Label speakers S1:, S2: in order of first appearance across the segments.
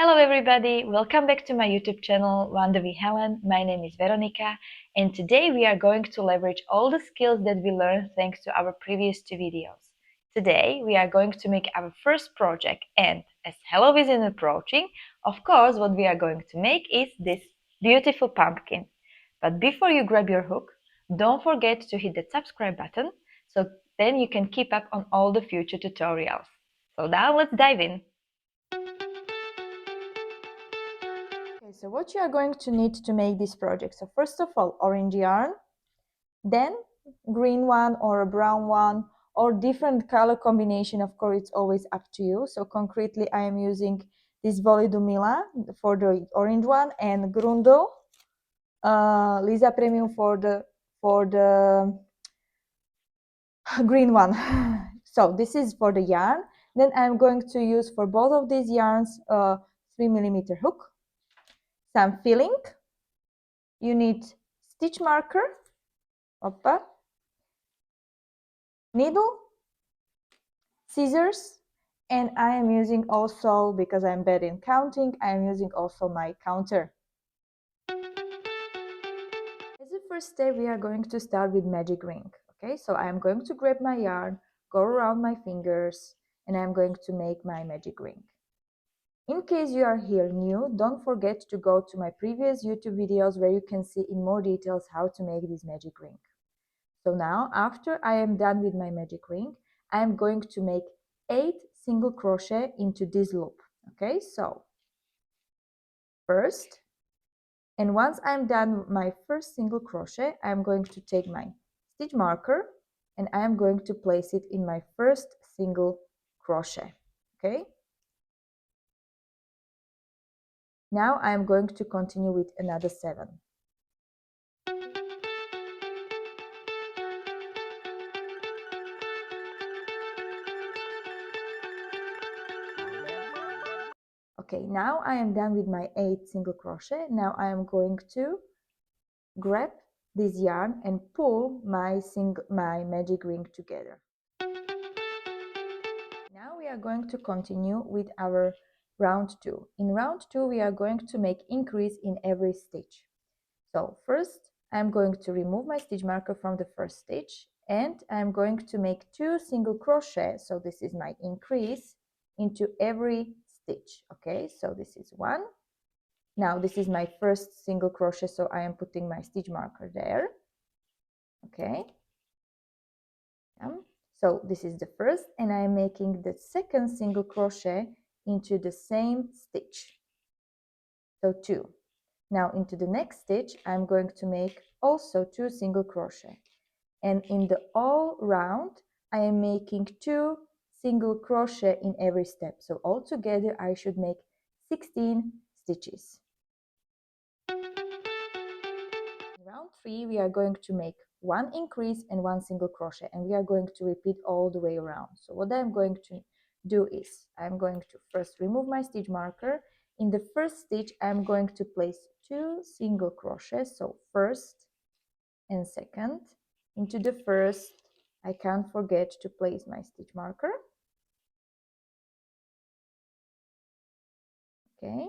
S1: Hello everybody, welcome back to my YouTube channel Wonder with Helen. My name is Veronica and today we are going to leverage all the skills that we learned thanks to our previous two videos. Today we are going to make our first project, and as Halloween is approaching, of course what we are going to make is this beautiful pumpkin. But before you grab your hook, don't forget to hit the subscribe button so then you can keep up on all the future tutorials. So now let's dive in. Okay, so what you are going to need to make this project. So first of all, orange yarn, then green one or a brown one or different color combination. Of course, it's always up to you. So concretely, I am using this Volidumila for the orange one and Grundo Lisa Premium for the green one. So this is for the yarn. Then I'm going to use for both of these yarns 3mm hook, some filling. You need stitch marker, needle, scissors, and I am using also, because I'm bad in counting, I am using also my counter. As a first step, we are going to start with magic ring. Okay, so I am going to grab my yarn, go around my fingers, and I'm going to make my magic ring. In case you are here new, don't forget to go to my previous YouTube videos where you can see in more details how to make this magic ring. So now, after I am done with my magic ring, I am going to make 8 single crochet into this loop. Okay, so first, and once I'm done with my first single crochet, I'm going to take my stitch marker and I am going to place it in my first single crochet. Okay. Now I'm going to continue with another 7. Okay, now I am done with my 8 single crochet. Now I am going to grab this yarn and pull my magic ring together. Now we are going to continue with our round 2. In round 2 we are going to make increase in every stitch. So first I'm going to remove my stitch marker from the first stitch and I'm going to make 2 single crochet. So this is my increase into every stitch. Okay, so this is 1. Now this is my first single crochet, so I am putting my stitch marker there. Okay. So this is the first, and I am making the second single crochet into the same stitch. So 2. Now into the next stitch, I'm going to make also 2 single crochet. And in the all round, I am making 2 single crochet in every step. So altogether, I should make 16 stitches. In round 3, we are going to make 1 increase and 1 single crochet, and we are going to repeat all the way around. So what I'm going to do is I'm going to first remove my stitch marker. In the first stitch, I'm going to place 2 single crochets, so first and second. Into the first, I can't forget to place my stitch marker. Okay,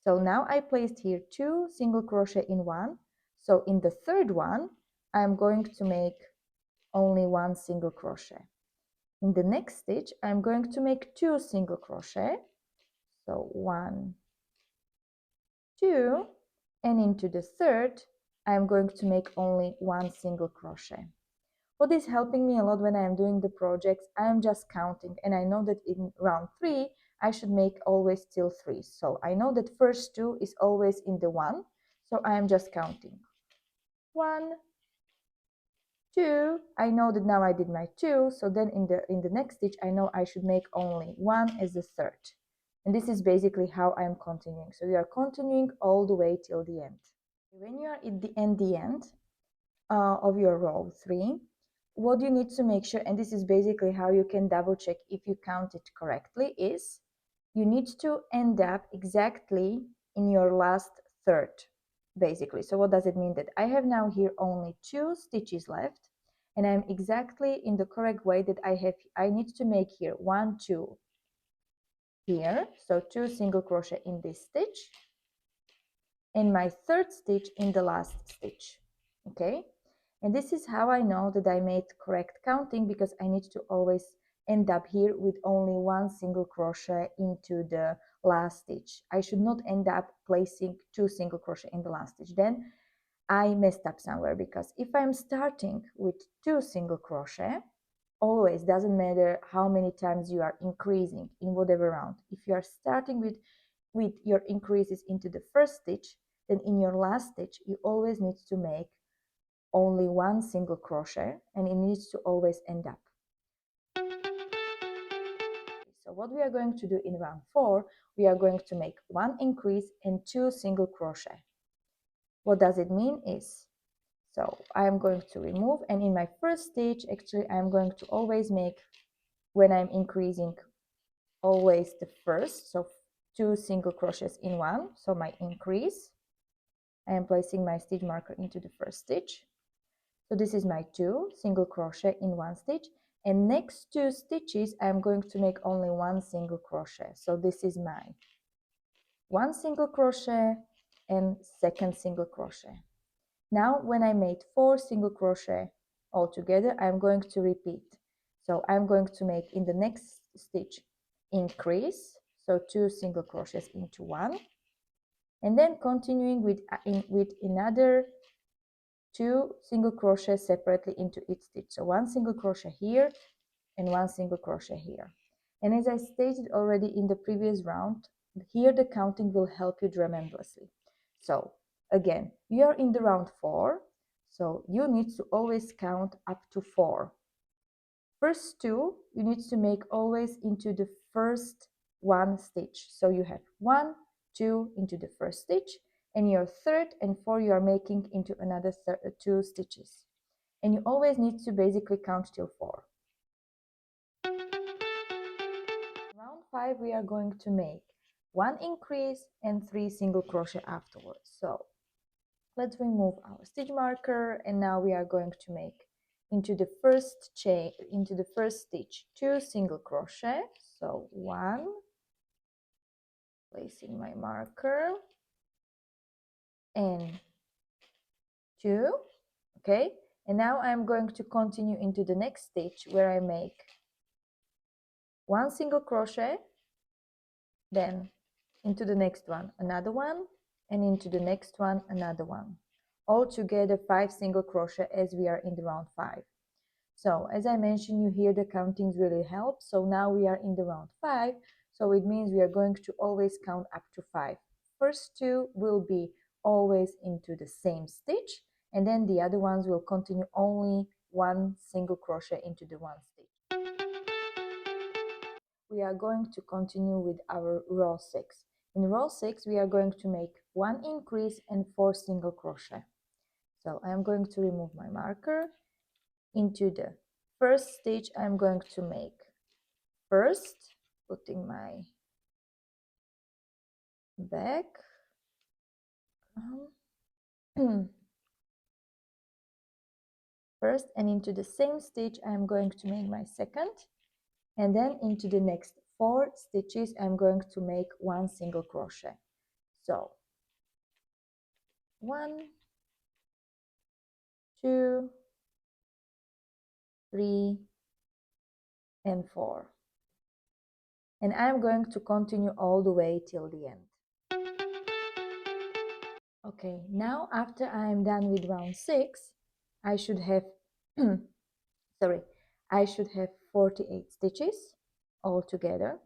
S1: so now I placed here 2 single crochet in one. So in the third one, I'm going to make only 1 single crochet. In the next stitch, I'm going to make 2 single crochet. So 1, 2, and into the third, I'm going to make only 1 single crochet. What is helping me a lot when I am doing the projects, I am just counting, and I know that in round 3, I should make always till 3. So I know that first 2 is always in the 1, so I am just counting. 1, 2, I know that now I did my 2, so then in the next stitch I know I should make only 1 as the third. And this is basically how I'm continuing. So you are continuing all the way till the end. When you are at the end of your row 3, what you need to make sure, and this is basically how you can double check if you count it correctly, is you need to end up exactly in your last third. Basically, so what does it mean? That I have now here only 2 stitches left, and I'm exactly in the correct way that I need to make here 1, 2, here, so 2 single crochet in this stitch, and my third stitch in the last stitch. Okay, and this is how I know that I made correct counting, because I need to always end up here with only 1 single crochet into the last stitch. I should not end up placing 2 single crochet in the last stitch. Then I messed up somewhere, because if I'm starting with 2 single crochet, always, doesn't matter how many times you are increasing in whatever round, if you are starting with your increases into the first stitch, then in your last stitch you always need to make only 1 single crochet, and it needs to always end up. So what we are going to do in round 4, we are going to make 1 increase and 2 single crochet. What does it mean is, so I am going to remove, and in my first stitch, actually I'm going to always make, when I'm increasing, always the first, so 2 single crochets in one, so my increase, I am placing my stitch marker into the first stitch. So this is my 2 single crochet in one stitch, and next 2 stitches I'm going to make only 1 single crochet. So this is my 1 single crochet and second single crochet. Now when I made 4 single crochet all together, I'm going to repeat. So I'm going to make in the next stitch increase, so 2 single crochets into one, and then continuing with another 2 single crochets separately into each stitch. So 1 single crochet here and 1 single crochet here. And as I stated already in the previous round, here the counting will help you tremendously. So again, we are in the round 4, so you need to always count up to 4. First 2 you need to make always into the first 1 stitch. So you have 1, 2 into the first stitch, and your third and 4 you are making into another 2 stitches. And you always need to basically count till 4. Round 5 we are going to make 1 increase and 3 single crochet afterwards. So let's remove our stitch marker, and now we are going to make into the first chain, into the first stitch, 2 single crochet. So 1, placing my marker, and 2. Okay, and now I'm going to continue into the next stitch, where I make 1 single crochet, then into the next one another one, and into the next one another one. All together 5 single crochet as we are in the round 5. So as I mentioned, you hear the countings really help. So now we are in the round 5, so it means we are going to always count up to 5. First 2 will be always into the same stitch, and then the other ones will continue only 1 single crochet into the one stitch. We are going to continue with our row 6. In row 6 we are going to make 1 increase and 4 single crochet. So I am going to remove my marker. Into the first stitch I'm going to make first, putting my back, first, and into the same stitch I'm going to make my second, and then into the next 4 stitches I'm going to make 1 single crochet. So 1, 2, 3, and 4, and I'm going to continue all the way till the end. Okay, now after I'm done with round 6, I should have I should have 48 stitches all together.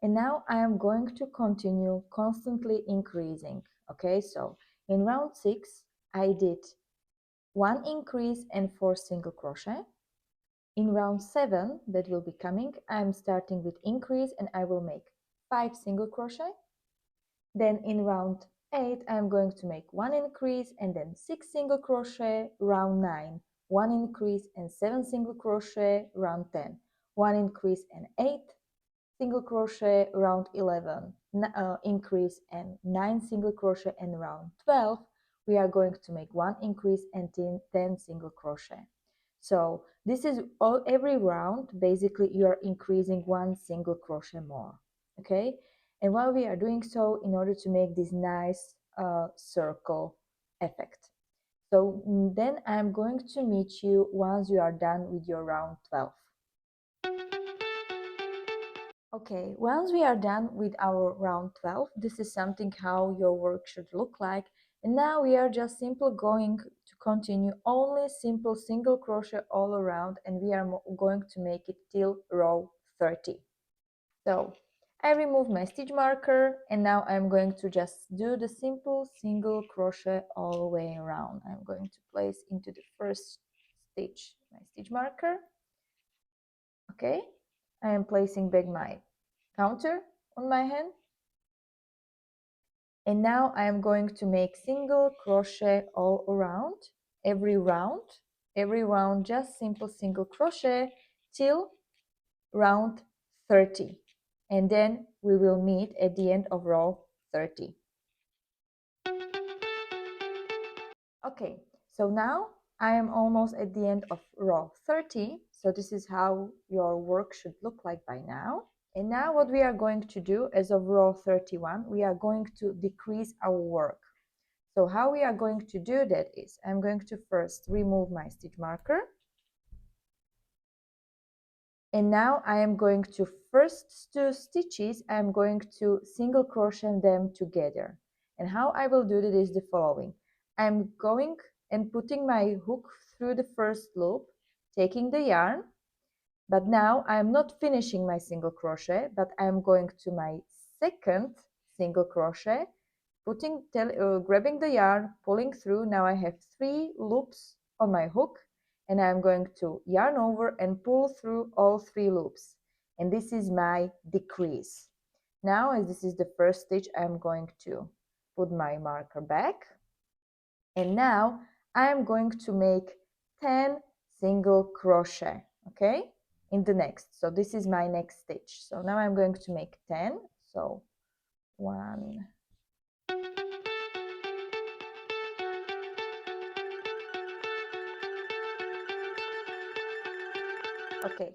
S1: And now I am going to continue constantly increasing. Okay, so in round 6 I did 1 increase and 4 single crochet. In round 7 that will be coming, I'm starting with increase and I will make 5 single crochet. Then in round 8 I'm going to make 1 increase and then 6 single crochet. Round 9, 1 increase and 7 single crochet. Round 10, 1 increase and 8 single crochet. Round 11, increase and 9 single crochet, and round 12 we are going to make 1 increase and 10 single crochet. So this is every round basically you are increasing 1 single crochet more. okay? And while we are doing so, in order to make this nice circle effect. So then I'm going to meet you once you are done with your round 12. Okay, once we are done with our round 12, this is something how your work should look like. And now we are just simply going to continue only simple single crochet all around, and we are going to make it till row 30. So I remove my stitch marker, and now I'm going to just do the simple single crochet all the way around. I'm going to place into the first stitch my stitch marker. Okay, I am placing back my counter on my hand, and now I am going to make single crochet all around every round just simple single crochet till round 30, and then we will meet at the end of row 30. Okay, so now I am almost at the end of row 30, so this is how your work should look like by now. And now what we are going to do as of row 31, we are going to decrease our work. So how we are going to do that is, I'm going to first remove my stitch marker. And now I am going to first 2 stitches, I'm going to single crochet them together. And how I will do that is the following. I'm going and putting my hook through the first loop, taking the yarn, but now I'm not finishing my single crochet, but I'm going to my second single crochet, grabbing the yarn, pulling through. Now I have 3 loops on my hook, and I'm going to yarn over and pull through all 3 loops, and this is my decrease. Now, as this is the first stitch, I'm going to put my marker back, and now I am going to make 10 single crochet, okay, in the next. So this is my next stitch. So now I'm going to make 10. So 1, okay,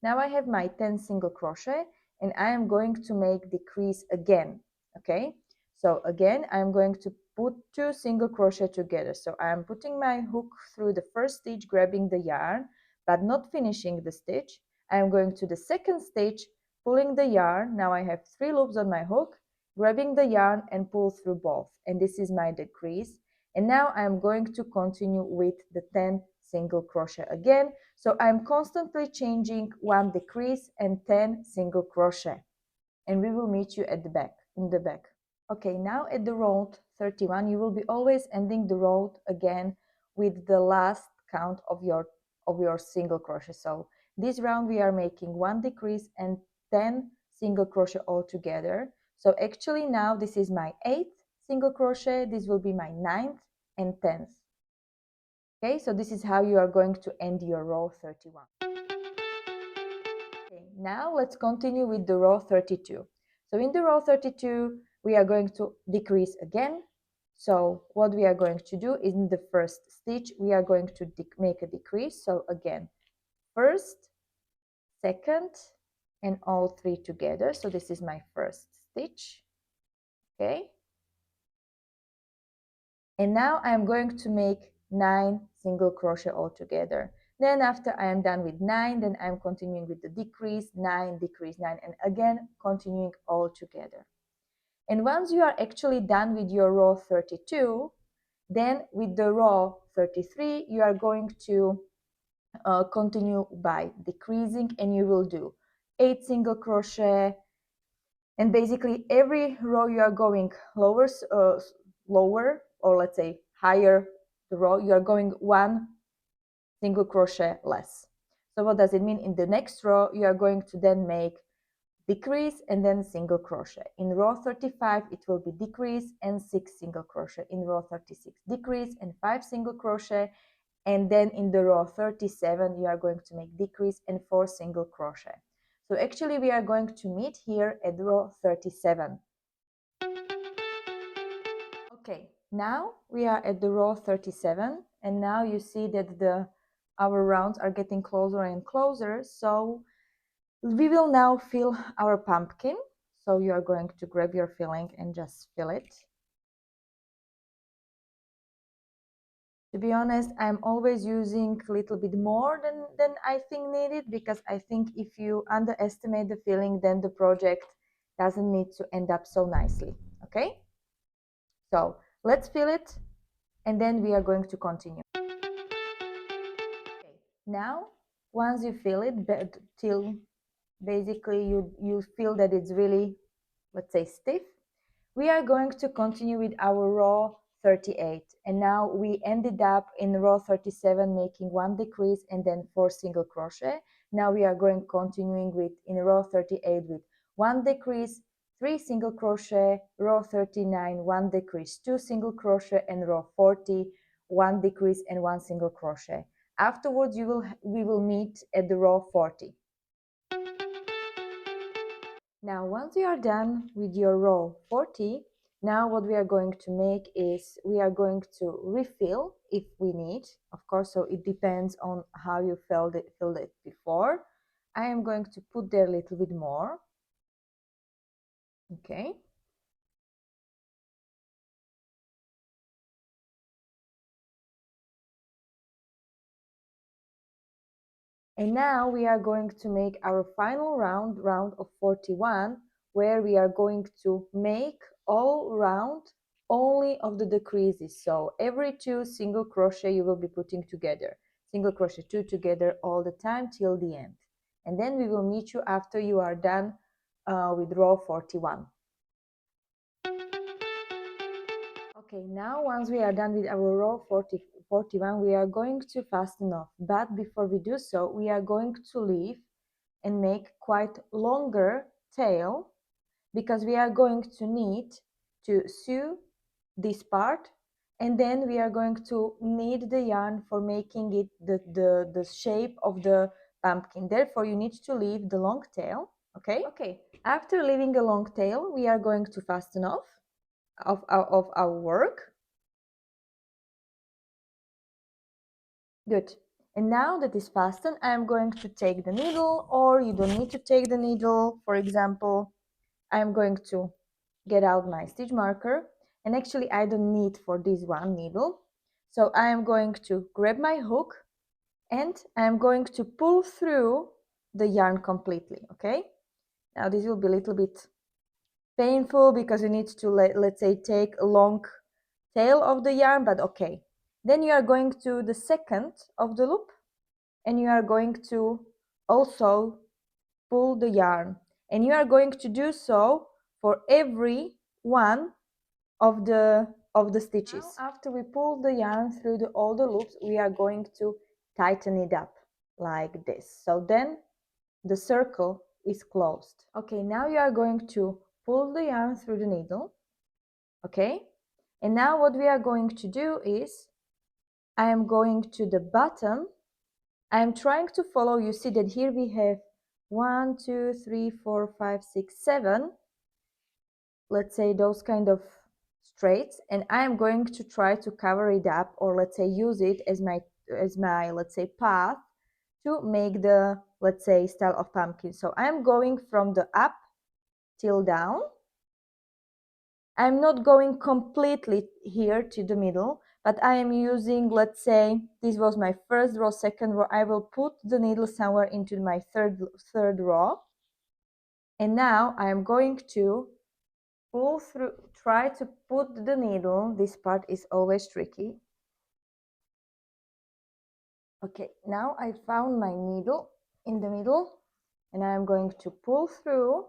S1: now I have my 10 single crochet, and I am going to make decrease again, okay? So again, I'm going to put 2 single crochet together. So I'm putting my hook through the first stitch, grabbing the yarn, but not finishing the stitch. I'm going to the second stitch, pulling the yarn. Now I have 3 loops on my hook, grabbing the yarn and pull through both. And this is my decrease. And now I'm going to continue with the 10 single crochet again. So I'm constantly changing 1 decrease and 10 single crochet, and we will meet you at the back, in the back. Okay, now at the row 31, you will be always ending the row again with the last count of your single crochet. So this round we are making 1 decrease and 10 single crochet all together. So actually now this is my 8th single crochet, this will be my 9th and 10th. Okay, so this is how you are going to end your row 31. Okay, now let's continue with the row 32. So in the row 32, we are going to decrease again. So what we are going to do is in the first stitch, we are going to make a decrease. So again, first, second, and all 3 together. So this is my first stitch. Okay. And now I'm going to make 9 single crochet all together. Then after I am done with 9, then I'm continuing with the decrease, 9, decrease, 9, and again continuing all together. And once you are actually done with your row 32, then with the row 33, you are going to continue by decreasing, and you will do 8 single crochet, and basically every row you are going lower, or let's say higher the row, you are going 1 single crochet less. So what does it mean? In the next row you are going to then make decrease and then single crochet. In row 35 it will be decrease and 6 single crochet. In row 36 decrease and 5 single crochet, and then in the row 37 you are going to make decrease and 4 single crochet. So actually we are going to meet here at row 37. Okay, now we are at the row 37, and now you see that our rounds are getting closer and closer. So we will now fill our pumpkin. So you are going to grab your filling and just fill it. To be honest, I'm always using a little bit more than I think needed, because I think if you underestimate the filling, then the project doesn't need to end up so nicely. Okay, so let's fill it and then we are going to continue. Okay. Now once you fill it till basically you feel that it's really, let's say, stiff, we are going to continue with our row 38, and now we ended up in row 37 making 1 decrease and then 4 single crochet. Now we are going continuing with in row 38 with 1 decrease, 3 single crochet, row 39 1 decrease, 2 single crochet, and row 40 1 decrease and 1 single crochet. Afterwards we will meet at the row 40. Now once you are done with your row 40, now what we are going to make is we are going to refill if we need, of course, so it depends on how you filled it before. I am going to put there a little bit more. Okay. And now we are going to make our final round of 41, where we are going to make all round only of the decreases. So every 2 single crochet you will be putting together, single crochet 2 together all the time till the end. And then we will meet you after you are done with row 41. Okay, now once we are done with our row 41, we are going to fasten off. But before we do so, we are going to leave and make quite longer tail, because we are going to need to sew this part, and then we are going to need the yarn for making it the shape of the pumpkin. Therefore you need to leave the long tail. Okay, after leaving a long tail, we are going to fasten off of our work. Good. And now that is fastened, I am going to take the needle, or you don't need to take the needle. For example, I am going to get out my stitch marker, and actually I don't need for this one needle. So I am going to grab my hook and I am going to pull through the yarn completely. Okay. Now this will be a little bit painful because you need to let's say take a long tail of the yarn, but okay. Then you are going to the second of the loop and you are going to also pull the yarn, and you are going to do so for every one of the stitches. Now, after we pull the yarn through all the loops, we are going to tighten it up like this, so then the circle is closed. Okay, now you are going to pull the yarn through the needle. Okay, and now what we are going to do is I am going to the bottom. I am trying to follow. You see that here we have 1 2 3 4 5 6 7, let's say those kind of straights, and I am going to try to cover it up, or let's say use it as my let's say path to make the, let's say, style of pumpkin. So I'm going from the up till down. I'm not going completely here to the middle, but I am using, let's say, this was my first row, second row. I will put the needle somewhere into my third row. And now I am going to pull through, try to put the needle. This part is always tricky. Okay, now I found my needle in the middle and I'm going to pull through.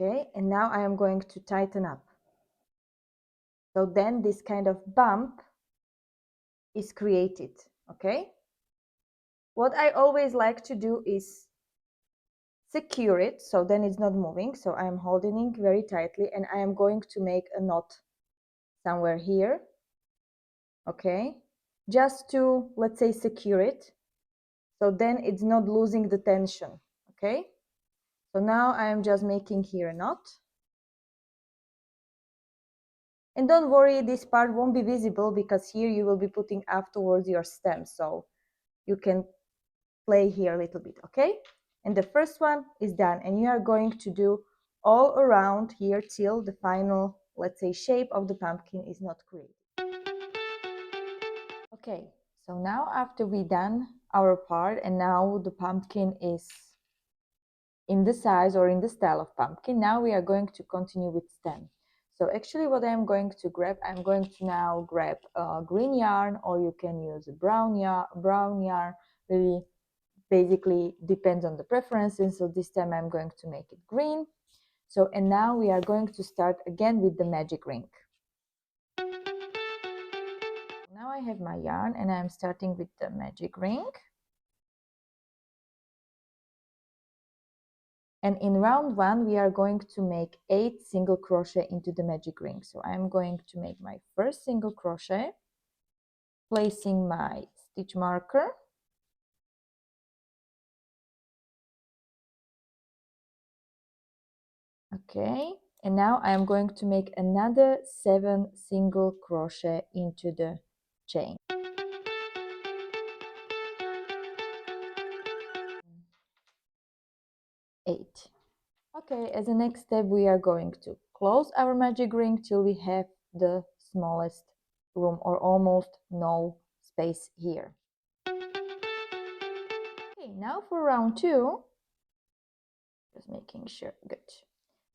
S1: Okay, and now I am going to tighten up. So then this kind of bump is created. Okay, what I always like to do is secure it, so then it's not moving. So I am holding it very tightly and I am going to make a knot somewhere here. Okay, just to, let's say, secure it, so then it's not losing the tension. Okay, so now I am just making here a knot. And don't worry, this part won't be visible because here you will be putting afterwards your stem. So you can play here a little bit, okay? And the first one is done, and you are going to do all around here till the final, let's say, shape of the pumpkin is not created. Okay, so now after we done our part, and now the pumpkin is in the size or in the style of pumpkin, now we are going to continue with stem. So actually what I'm going to grab, I'm going to now grab a green yarn, or you can use a brown yarn, really basically depends on the preferences. So this time I'm going to make it green. So, and now we are going to start again with the magic ring. Now I have my yarn and I'm starting with the magic ring. And in round 1 we are going to make 8 single crochet into the magic ring. So I'm going to make my first single crochet, placing my stitch marker, okay, and now I'm going to make another 7 single crochet into the chain. 8. Okay, as a next step we are going to close our magic ring till we have the smallest room or almost no space here. Okay, now for round 2, just making sure, good.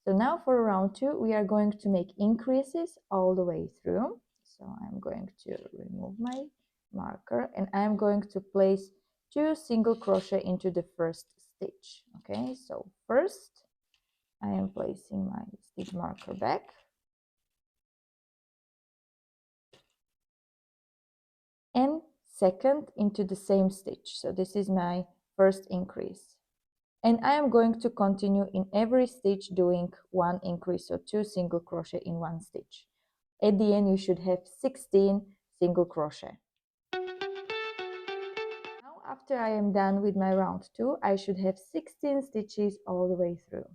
S1: So now for round 2 we are going to make increases all the way through. So I'm going to remove my marker and I'm going to place 2 single crochet into the first stitch. Okay, so first I am placing my stitch marker back, and second into the same stitch. So this is my first increase, and I am going to continue in every stitch doing 1 increase, so 2 single crochet in 1 stitch. At the end you should have 16 single crochet. Now after I am done with my round 2, I should have 16 stitches all the way through.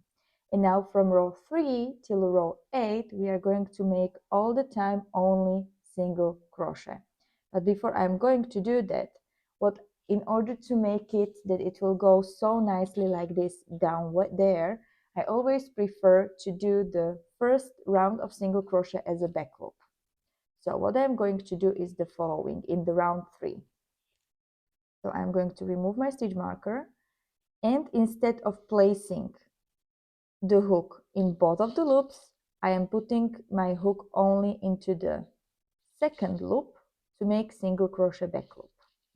S1: And now from row 3 till row 8 we are going to make all the time only single crochet. But before I'm going to do that, in order to make it that it will go so nicely like this down there, I always prefer to do the first round of single crochet as a back loop. So what I'm going to do is the following in the round 3. So I'm going to remove my stitch marker, and instead of placing the hook in both of the loops, I am putting my hook only into the second loop to make single crochet back loop.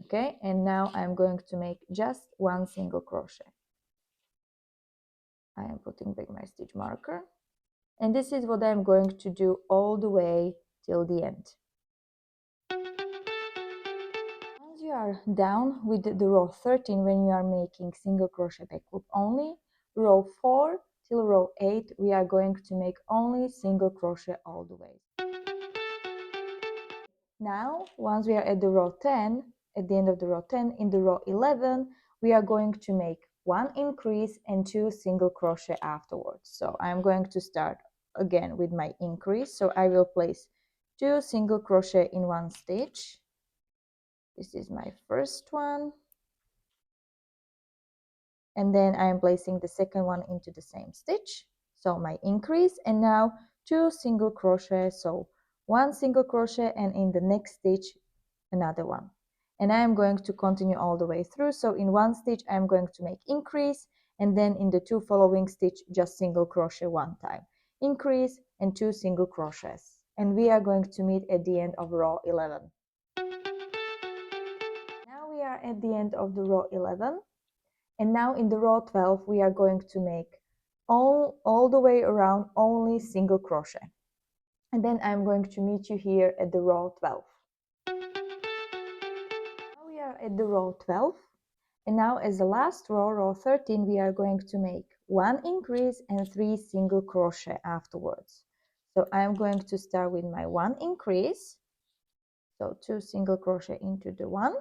S1: Okay, and now I'm going to make just 1 single crochet. I am putting back my stitch marker, and this is what I'm going to do all the way till the end. Once you are down with the row 13, when you are making single crochet back loop only, row 4 till row 8 we are going to make only single crochet all the way. Now once we are at the row 10, at the end of the row 10, in the row 11 we are going to make 1 increase and 2 single crochet afterwards. So I'm going to start again with my increase, so I will place 2 single crochet in 1 stitch. This is my first one, and then I am placing the second one into the same stitch, so my increase, and now 2 single crochet, so 1 single crochet, and in the next stitch another one, and I am going to continue all the way through. So in 1 stitch I am going to make increase, and then in the 2 following stitch just single crochet 1 time, increase and 2 single crochets, and we are going to meet at the end of row 11. Now we are at the end of the row 11. And now in the row 12 we are going to make all the way around only single crochet. And then I'm going to meet you here at the row 12. Now we are at the row 12. And now as the last row, row 13, we are going to make 1 increase and 3 single crochet afterwards. So I'm going to start with my 1 increase. So 2 single crochet into the 1.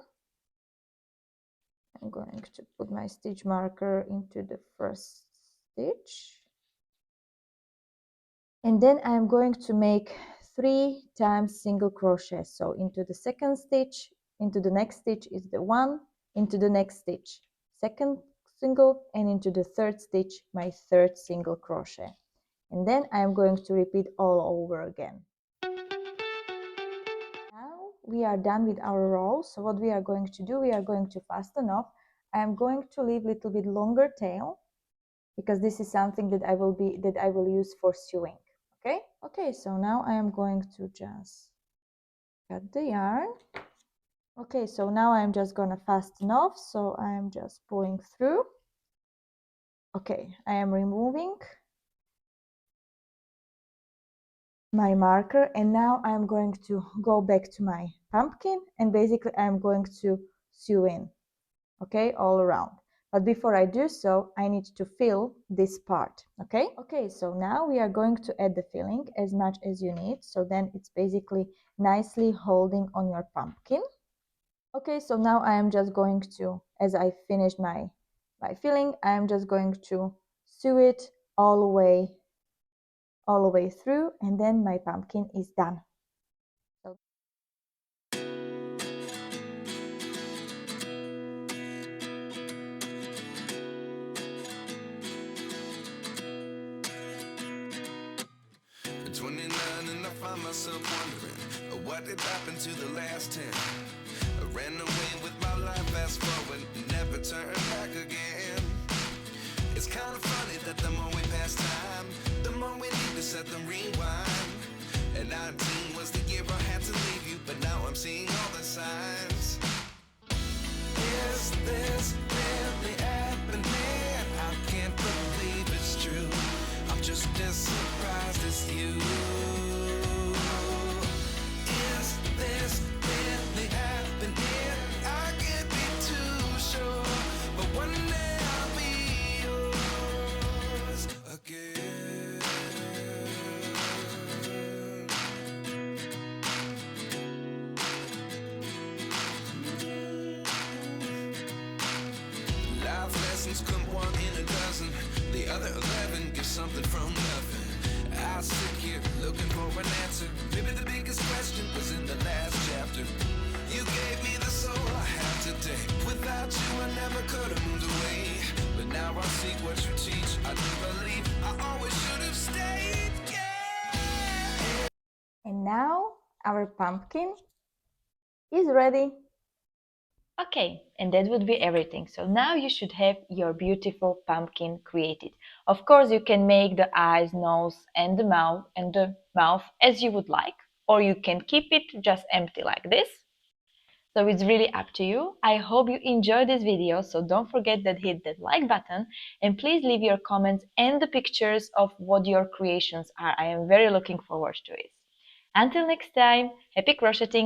S1: I'm going to put my stitch marker into the first stitch, and then I'm going to make 3 times single crochet. So into the second stitch, into the next stitch is the 1, into the next stitch, second single, and into the third stitch, my third single crochet. And then I am going to repeat all over again. Now we are done with our row. So what we are going to do, we are going to fasten off. I am going to leave a little bit longer tail because this is something that I will use for sewing. Okay, so now I am going to just cut the yarn. Okay, so now I'm just gonna fasten off, so I am just pulling through. Okay, I am removing my marker, and now I'm going to go back to my pumpkin, and basically I'm going to sew in, okay, all around. But before I do so, I need to fill this part, okay? Okay, so now we are going to add the filling as much as you need, so then it's basically nicely holding on your pumpkin. Okay, so now I am just going to, as I finish my filling, I am just going to sew it all the way through, and then my pumpkin is done. So
S2: At 29 and I find myself wondering what did happen to the last 10. I ran away with my life, fast forward, never turn back again. It's kind of funny that the more we pass time, the more we need to set them rewind. And 19 was the year I had to leave you, but now I'm seeing all the signs. Is this really happening? I can't believe it's true. I'm just as surprised as you. Is this really happening? I can't be too sure, but one day I'll be yours again. Life lessons come one in a dozen. The other 11 get something from nothing. I sit here looking for an answer. Maybe the biggest question was in the last chapter. You gave me the soul I have today. Without you I never could have moved away. But now I see what you teach. I do believe I always should have stayed. Yeah.
S1: and now our pumpkin is ready.
S3: Okay, and that would be everything. So now you should have your beautiful pumpkin created. Of course, you can make the eyes, nose, and the mouth as you would like, or you can keep it just empty like this. So it's really up to you. I hope you enjoyed this video, so don't forget to hit that like button, and please leave your comments and the pictures of what your creations are. I am very looking forward to it. Until next time, happy crocheting!